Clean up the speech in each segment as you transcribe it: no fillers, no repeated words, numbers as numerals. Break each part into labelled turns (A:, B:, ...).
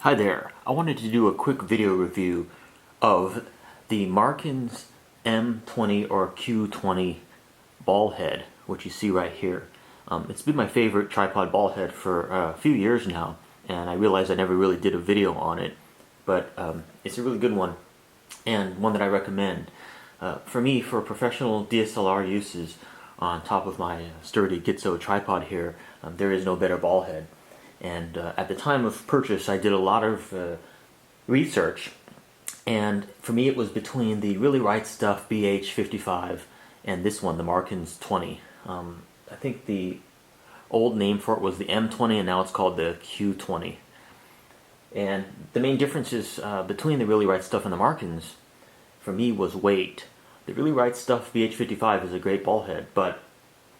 A: Hi there, I wanted to do a quick video review of the Markins M20 or Q20 ball head, which you see right here. It's been my favorite tripod ball head for a few years now, and I realized I never really did a video on it, but it's a really good one, and one that I recommend. For me, for professional DSLR uses on top of my sturdy Gitzo tripod here, there is no better ball head. And at the time of purchase, I did a lot of research, and for me it was between the Really Right Stuff BH55 and this one, the Markins 20. I think the old name for it was the M20, and now it's called the Q20. And the main differences between the Really Right Stuff and the Markins, for me, was weight. The Really Right Stuff BH55 is a great ball head, but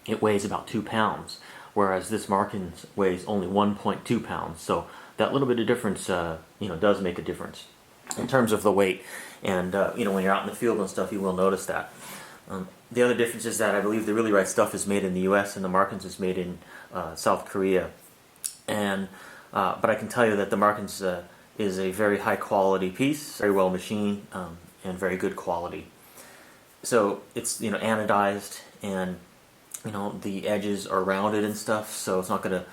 A: it weighs about 2 pounds. Whereas this Markins weighs only 1.2 pounds, so that little bit of difference, does make a difference in terms of the weight. And when you're out in the field and stuff, you will notice that. The other difference is that I believe the Really Right Stuff is made in the U.S. and the Markins is made in South Korea. And but I can tell you that the Markins is a very high quality piece, very well machined, and very good quality. So it's anodized, and the edges are rounded and stuff, so it's not going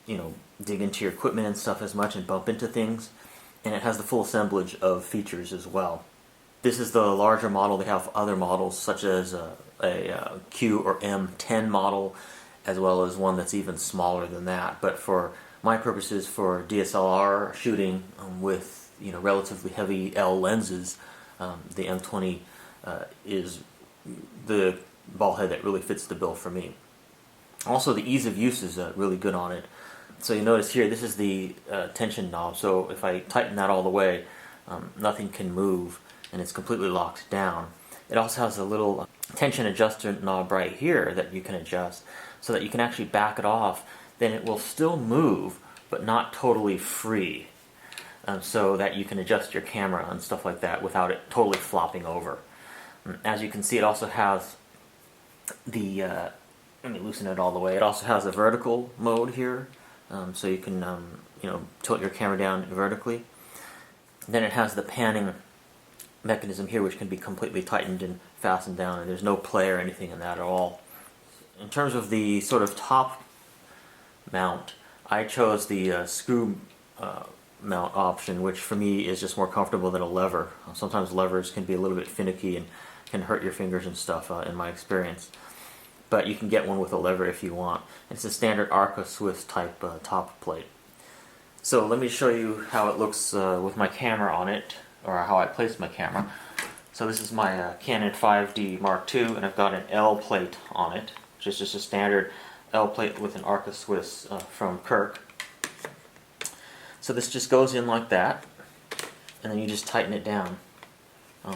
A: to, dig into your equipment and stuff as much and bump into things. And it has the full assemblage of features as well. This is the larger model. They have other models, such as a Q or M10 model, as well as one that's even smaller than that. But for my purposes, for DSLR shooting with relatively heavy L lenses, the M20 is the ball head that really fits the bill for me. Also, the ease of use is really good on it. So you notice here, this is the tension knob. So if I tighten that all the way, nothing can move, and it's completely locked down. It also has a little tension adjuster knob right here that you can adjust, so that you can actually back it off. Then it will still move, but not totally free, so that you can adjust your camera and stuff like that without it totally flopping over. As you can see, it also has the let me loosen it all the way. It also has a vertical mode here, so you can tilt your camera down vertically. Then it has the panning mechanism here, which can be completely tightened and fastened down, and there's no play or anything in that at all. In terms of the sort of top mount, I chose the screw mount option, which for me is just more comfortable than a lever. Sometimes levers can be a little bit finicky and can hurt your fingers and stuff, in my experience. But you can get one with a lever if you want. It's a standard Arca Swiss type top plate. So let me show you how it looks with my camera on it, or how I placed my camera. So this is my Canon 5D Mark II, and I've got an L plate on it, which is just a standard L plate with an Arca Swiss from Kirk. So this just goes in like that, and then you just tighten it down.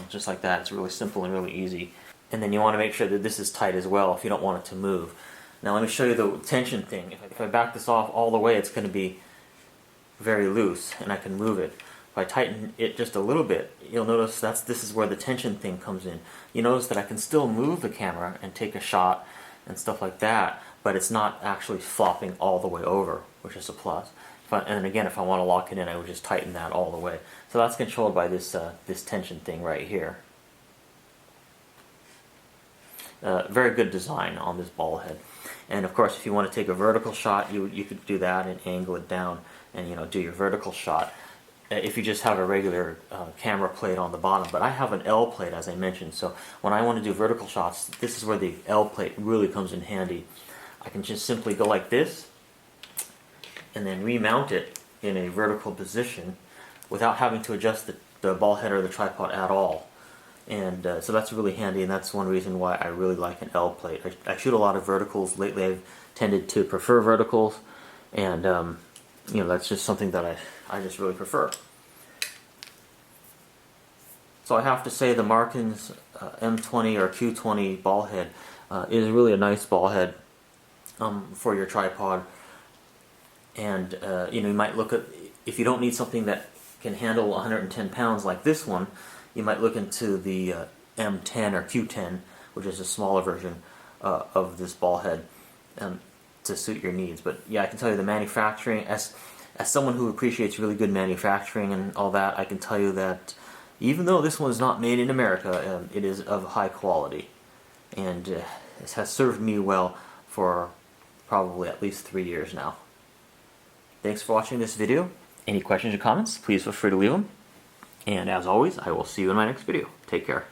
A: Just like that. It's really simple and really easy. And then you want to make sure that this is tight as well if you don't want it to move. Now let me show you the tension thing. If I back this off all the way, it's going to be very loose, and I can move it. If I tighten it just a little bit, you'll notice this is where the tension thing comes in. You notice that I can still move the camera and take a shot and stuff like that, but it's not actually flopping all the way over, which is a plus. And again, if I want to lock it in, I would just tighten that all the way. So that's controlled by this this tension thing right here. Very good design on this ball head. And of course, if you want to take a vertical shot, you could do that and angle it down and do your vertical shot. If you just have a regular camera plate on the bottom, but I have an L plate, as I mentioned. So when I want to do vertical shots, this is where the L plate really comes in handy. I can just simply go like this, and then remount it in a vertical position without having to adjust the ball head or the tripod at all. And so that's really handy, and that's one reason why I really like an L plate. I shoot a lot of verticals. Lately I've tended to prefer verticals, and that's just something that I just really prefer. So I have to say the Markins M20 or Q20 ball head is really a nice ball head for your tripod. And you might look at, if you don't need something that can handle 110 pounds like this one, you might look into the M10 or Q10, which is a smaller version of this ball head, to suit your needs. But yeah, I can tell you the manufacturing, as someone who appreciates really good manufacturing and all that, I can tell you that even though this one is not made in America, it is of high quality, and it has served me well for probably at least 3 years now. Thanks for watching this video. Any questions or comments, please feel free to leave them. And as always, I will see you in my next video. Take care.